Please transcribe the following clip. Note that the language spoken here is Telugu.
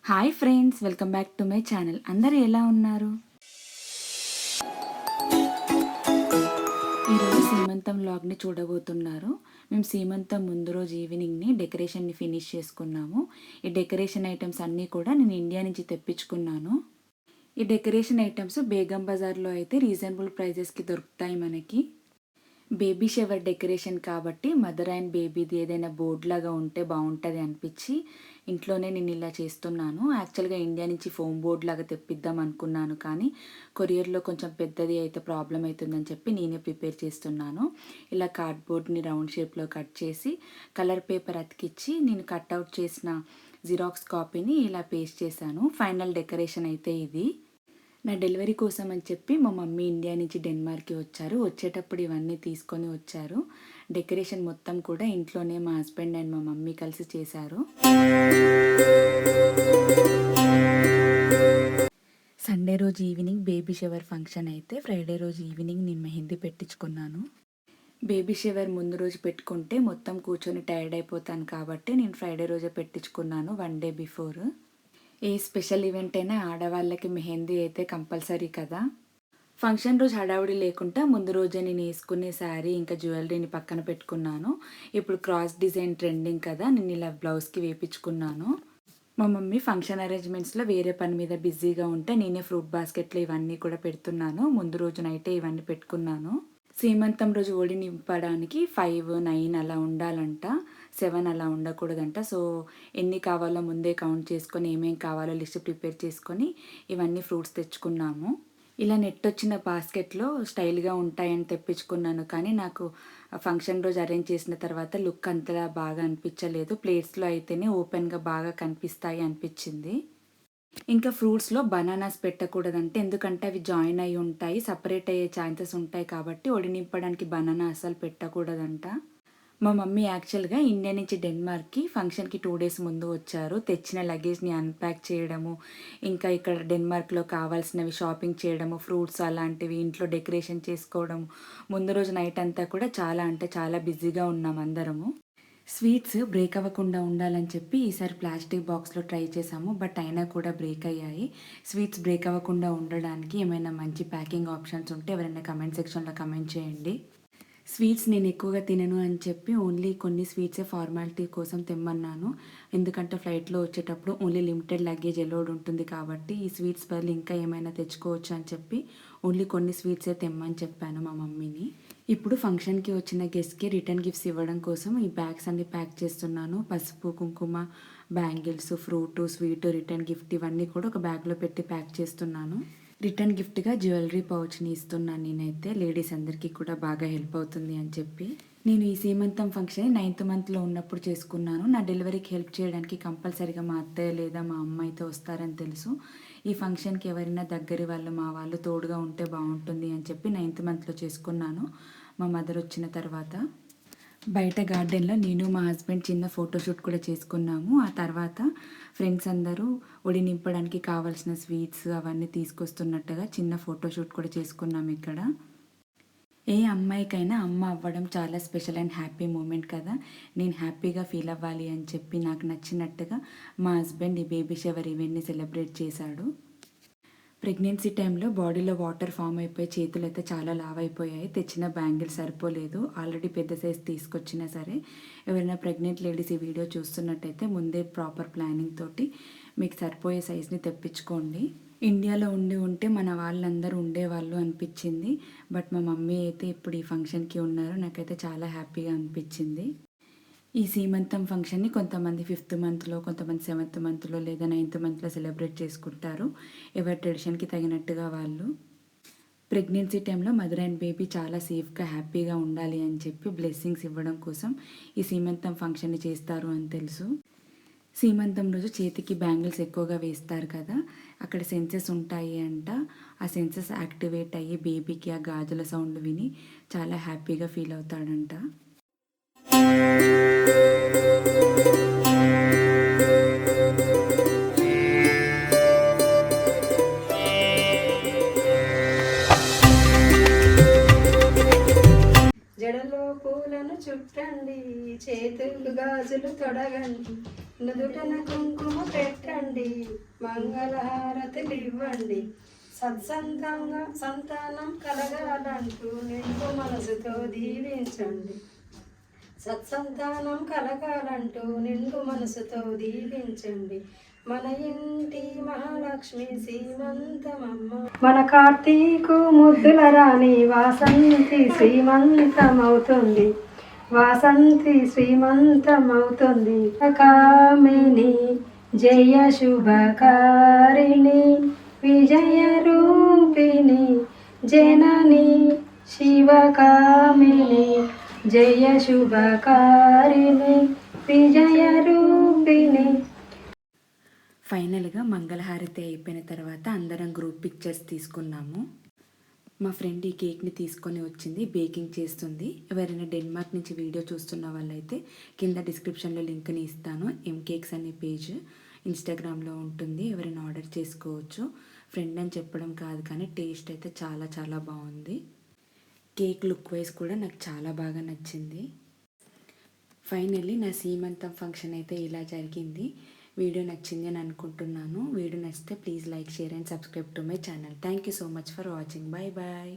Hi friends, welcome back to my channel. అందరూ ఎలా ఉన్నారు? ఈరోజు సీమంతం వ్లాగ్ని చూడబోతున్నారు. మేము సీమంతం ముందు రోజు ఈవినింగ్ని డెకరేషన్ని ఫినిష్ చేసుకున్నాము. ఈ డెకరేషన్ ఐటమ్స్ అన్నీ కూడా నేను ఇండియా నుంచి తెప్పించుకున్నాను. ఈ డెకరేషన్ ఐటమ్స్ బేగం బజార్లో అయితే రీజనబుల్ ప్రైజెస్కి దొరుకుతాయి మనకి. బేబీ షవర్ డెకరేషన్ కాబట్టి మదర్ అండ్ బేబీది ఏదైనా బోర్డ్ లాగా ఉంటే బాగుంటుంది అనిపించి ఇంట్లోనే నేను ఇలా చేస్తున్నాను. యాక్చువల్గా ఇండియా నుంచి ఫోమ్ బోర్డ్ లాగా తెప్పిద్దాం అనుకున్నాను, కానీ కొరియర్లో కొంచెం పెద్దది అయితే ప్రాబ్లం అవుతుందని చెప్పి నేనే ప్రిపేర్ చేస్తున్నాను. ఇలా కార్డ్బోర్డ్ని రౌండ్ షేప్లో కట్ చేసి కలర్ పేపర్ అతికిచ్చి నేను కట్అవుట్ చేసిన జిరాక్స్ కాపీని ఇలా పేస్ట్ చేశాను. ఫైనల్ డెకరేషన్ అయితే ఇది. నా డెలివరీ కోసం అని చెప్పి మా మమ్మీ ఇండియా నుంచి డెన్మార్క్కి వచ్చారు. వచ్చేటప్పుడు ఇవన్నీ తీసుకొని వచ్చారు. డెకరేషన్ మొత్తం కూడా ఇంట్లోనే మా హస్బెండ్ అండ్ మా మమ్మీ కలిసి చేశారు. సండే రోజు ఈవినింగ్ బేబీ షవర్ ఫంక్షన్ అయితే ఫ్రైడే రోజు ఈవినింగ్ నేను మెహందీ పెట్టించుకున్నాను. బేబీ షవర్ ముందు రోజు పెట్టుకుంటే మొత్తం కూర్చొని టైర్డ్ అయిపోతాను కాబట్టి నేను ఫ్రైడే రోజే పెట్టించుకున్నాను, 1 డే బిఫోర్. ఏ స్పెషల్ ఈవెంట్ అయినా ఆడవాళ్ళకి మెహందీ అయితే కంపల్సరీ కదా. ఫంక్షన్ రోజు హడావుడి లేకుండా ముందు రోజే నేను వేసుకునే శారీ ఇంకా జ్యువెలరీని పక్కన పెట్టుకున్నాను. ఇప్పుడు క్రాస్ డిజైన్ ట్రెండింగ్ కదా, నేను ఇలా బ్లౌజ్కి వేయించుకున్నాను. మా మమ్మీ ఫంక్షన్ అరేంజ్మెంట్స్లో వేరే పని మీద బిజీగా ఉంటే నేనే ఫ్రూట్ బాస్కెట్లో ఇవన్నీ కూడా పెడుతున్నాను. ముందు రోజు నైటే ఇవన్నీ పెట్టుకున్నాను. సీమంతం రోజు ఒడి నింపడానికి 5, 9 అలా ఉండాలంట, 7 అలా ఉండకూడదంట. సో ఎన్ని కావాలో ముందే కౌంట్ చేసుకొని ఏమేం కావాలో లిస్ట్ ప్రిపేర్ చేసుకొని ఇవన్నీ ఫ్రూట్స్ తెచ్చుకున్నాము. ఇలా నెట్ వచ్చిన బాస్కెట్లో స్టైల్గా ఉంటాయని తెప్పించుకున్నాను, కానీ నాకు ఫంక్షన్ రోజు అరేంజ్ చేసిన తర్వాత లుక్ అంతలా బాగా అనిపించలేదు. ప్లేట్స్లో అయితేనే ఓపెన్గా బాగా కనిపిస్తాయి అనిపించింది. ఇంకా ఫ్రూట్స్లో బనానాస్ పెట్టకూడదంటే, ఎందుకంటే అవి జాయిన్ అయి ఉంటాయి, సపరేట్ అయ్యే ఛాన్సెస్ ఉంటాయి కాబట్టి ఒడి నింపడానికి బనానా అస్సలు పెట్టకూడదంట. మా మమ్మీ యాక్చువల్గా ఇండియా నుంచి డెన్మార్క్కి ఫంక్షన్కి 2 days ముందు వచ్చారు. తెచ్చిన లగేజ్ని అన్ప్యాక్ చేయడము, ఇంకా ఇక్కడ డెన్మార్క్లో కావాల్సినవి షాపింగ్ చేయడము, ఫ్రూట్స్ అలాంటివి ఇంట్లో డెకరేషన్ చేసుకోవడము, ముందు రోజు నైట్ అంతా కూడా చాలా అంటే చాలా బిజీగా ఉన్నాం అందరము. స్వీట్స్ బ్రేక్ అవ్వకుండా ఉండాలని చెప్పి ఈసారి ప్లాస్టిక్ బాక్స్లో ట్రై చేసాము, బట్ అయినా కూడా బ్రేక్ అయ్యాయి. స్వీట్స్ బ్రేక్ అవ్వకుండా ఉండడానికి ఏమైనా మంచి ప్యాకింగ్ ఆప్షన్స్ ఉంటే ఎవరైనా కమెంట్ సెక్షన్లో కమెంట్ చేయండి. స్వీట్స్ నేను ఎక్కువగా తినను అని చెప్పి ఓన్లీ కొన్ని స్వీట్సే ఫార్మాలిటీ కోసం తెమ్మన్నాను. ఎందుకంటే ఫ్లైట్లో వచ్చేటప్పుడు ఓన్లీ లిమిటెడ్ లగేజ్ ఎలోడ్ ఉంటుంది కాబట్టి ఈ స్వీట్స్ బదులు ఇంకా ఏమైనా తెచ్చుకోవచ్చు అని చెప్పి ఓన్లీ కొన్ని స్వీట్సే తెమ్మని చెప్పాను మా మమ్మీని. ఇప్పుడు ఫంక్షన్కి వచ్చిన గెస్ట్కి రిటర్న్ గిఫ్ట్స్ ఇవ్వడం కోసం ఈ బ్యాగ్స్ అన్ని ప్యాక్ చేస్తున్నాను. పసుపు, కుంకుమ, bangles, fruit, sweet, return gift ఇవన్నీ కూడా ఒక బ్యాగ్లో పెట్టి ప్యాక్ చేస్తున్నాను. రిటర్న్ గిఫ్ట్గా జ్యువెలరీ పౌచ్ని ఇస్తున్నాను నేనైతే. లేడీస్ అందరికీ కూడా బాగా హెల్ప్ అవుతుంది అని చెప్పి. నేను ఈ సీమంతం ఫంక్షన్ 9th monthలో ఉన్నప్పుడు చేసుకున్నాను. నా డెలివరీకి హెల్ప్ చేయడానికి కంపల్సరీగా మా అత్తయ్య లేదా మా అమ్మ అయితే వస్తారని తెలుసు. ఈ ఫంక్షన్కి ఎవరైనా దగ్గరి వాళ్ళు మా వాళ్ళు తోడుగా ఉంటే బాగుంటుంది అని చెప్పి 9th monthలో చేసుకున్నాను. మా మదర్ వచ్చిన తర్వాత బయట గార్డెన్లో నేను మా హస్బెండ్ చిన్న ఫోటోషూట్ కూడా చేసుకున్నాము. ఆ తర్వాత ఫ్రెండ్స్ అందరూ ఒడి నింపడానికి కావాల్సిన స్వీట్స్ అవన్నీ తీసుకొస్తున్నట్టుగా చిన్న ఫోటోషూట్ కూడా చేసుకున్నాము ఇక్కడ. ఏ అమ్మాయికైనా అమ్మ అవ్వడం చాలా స్పెషల్ అండ్ హ్యాపీ మూమెంట్ కదా. నేను హ్యాపీగా ఫీల్ అవ్వాలి అని చెప్పి నాకు నచ్చినట్టుగా మా హస్బెండ్ ఈ బేబీ షవర్ ఈవెంట్ని సెలబ్రేట్ చేశాడు. ప్రెగ్నెన్సీ టైంలో బాడీలో వాటర్ ఫామ్ అయిపోయి చేతులు అయితే చాలా లావ్ అయిపోయాయి. తెచ్చిన బ్యాంగిల్ సరిపోలేదు. ఆల్రెడీ పెద్ద సైజ్ తీసుకొచ్చినా సరే ఎవరైనా ప్రెగ్నెంట్ లేడీస్ ఈ వీడియో చూస్తున్నట్టయితే ముందే ప్రాపర్ ప్లానింగ్ తోటి మీకు సరిపోయే సైజ్ని తెప్పించుకోండి. ఇండియాలో ఉంటే మన వాళ్ళందరూ ఉండేవాళ్ళు అనిపించింది, బట్ మా మమ్మీ అయితే ఇప్పుడు ఈ ఫంక్షన్కి ఉన్నారు. నాకైతే చాలా హ్యాపీగా అనిపించింది. ఈ సీమంతం ఫంక్షన్ని కొంతమంది 5th monthలో, కొంతమంది 7th monthలో లేదా 9th monthలో సెలబ్రేట్ చేసుకుంటారు, ఎవరి ట్రెడిషన్కి తగినట్టుగా వాళ్ళు. ప్రెగ్నెన్సీ టైంలో మదర్ అండ్ బేబీ చాలా సేఫ్గా హ్యాపీగా ఉండాలి అని చెప్పి బ్లెస్సింగ్స్ ఇవ్వడం కోసం ఈ సీమంతం ఫంక్షన్ని చేస్తారు అని తెలుసు. సీమంతం రోజు చేతికి బ్యాంగిల్స్ ఎక్కువగా వేస్తారు కదా, అక్కడ సెన్సెస్ ఉంటాయి అంట. ఆ సెన్సెస్ యాక్టివేట్ అయ్యి బేబీకి ఆ గాజుల సౌండ్ విని చాలా హ్యాపీగా ఫీల్ అవుతాడంట. జడలో పూలను చుట్టండి, చేతులు గాజులు తొడగండి, నుదుటన కుంకుమ పెట్టండి. రండి, మంగళహారతులు ఇవ్వండి. సంతానం కలగాలంటూ నిండు మనసుతో దీవించండి. సత్సంతానం కలగాలంటూ నిండు మనసుతో దీవించండి. మన ఇంటి మహాలక్ష్మి శ్రీమంతమమ్మ. మన కార్తీకు ముద్దుల రాణి వాసంతి శ్రీమంతమవుతుంది. వాసంతి శ్రీమంతమవుతుంది. కామిని జయ శుభకారిణి విజయ రూపిణి జనని శివకామిని జయ శుభకారిణి విజయ రూపిణి. ఫైనల్గా మంగళహారతి అయిపోయిన తర్వాత అందరం గ్రూప్ పిక్చర్స్ తీసుకున్నాము. మా ఫ్రెండ్ ఈ కేక్ని తీసుకొని వచ్చింది, బేకింగ్ చేస్తుంది. ఎవరైనా డెన్మార్క్ నుంచి వీడియో చూస్తున్న వాళ్ళైతే కింద డిస్క్రిప్షన్లో లింక్ని ఇస్తాను. కేక్స్ అనే పేజ్ ఇన్స్టాగ్రామ్లో ఉంటుంది, ఎవరైనా ఆర్డర్ చేసుకోవచ్చు. ఫ్రెండ్ అని చెప్పడం కాదు కానీ టేస్ట్ అయితే చాలా చాలా బాగుంది. కేక్ లుక్ వైజ్ కూడా నాకు చాలా బాగా నచ్చింది. ఫైనల్లీ నా సీమంతం ఫంక్షన్ అయితే ఇలా జరిగింది. వీడియో నచ్చింది అని అనుకుంటున్నాను. వీడియో నచ్చితే please like, share and subscribe to my channel. Thank you so much for watching. Bye bye.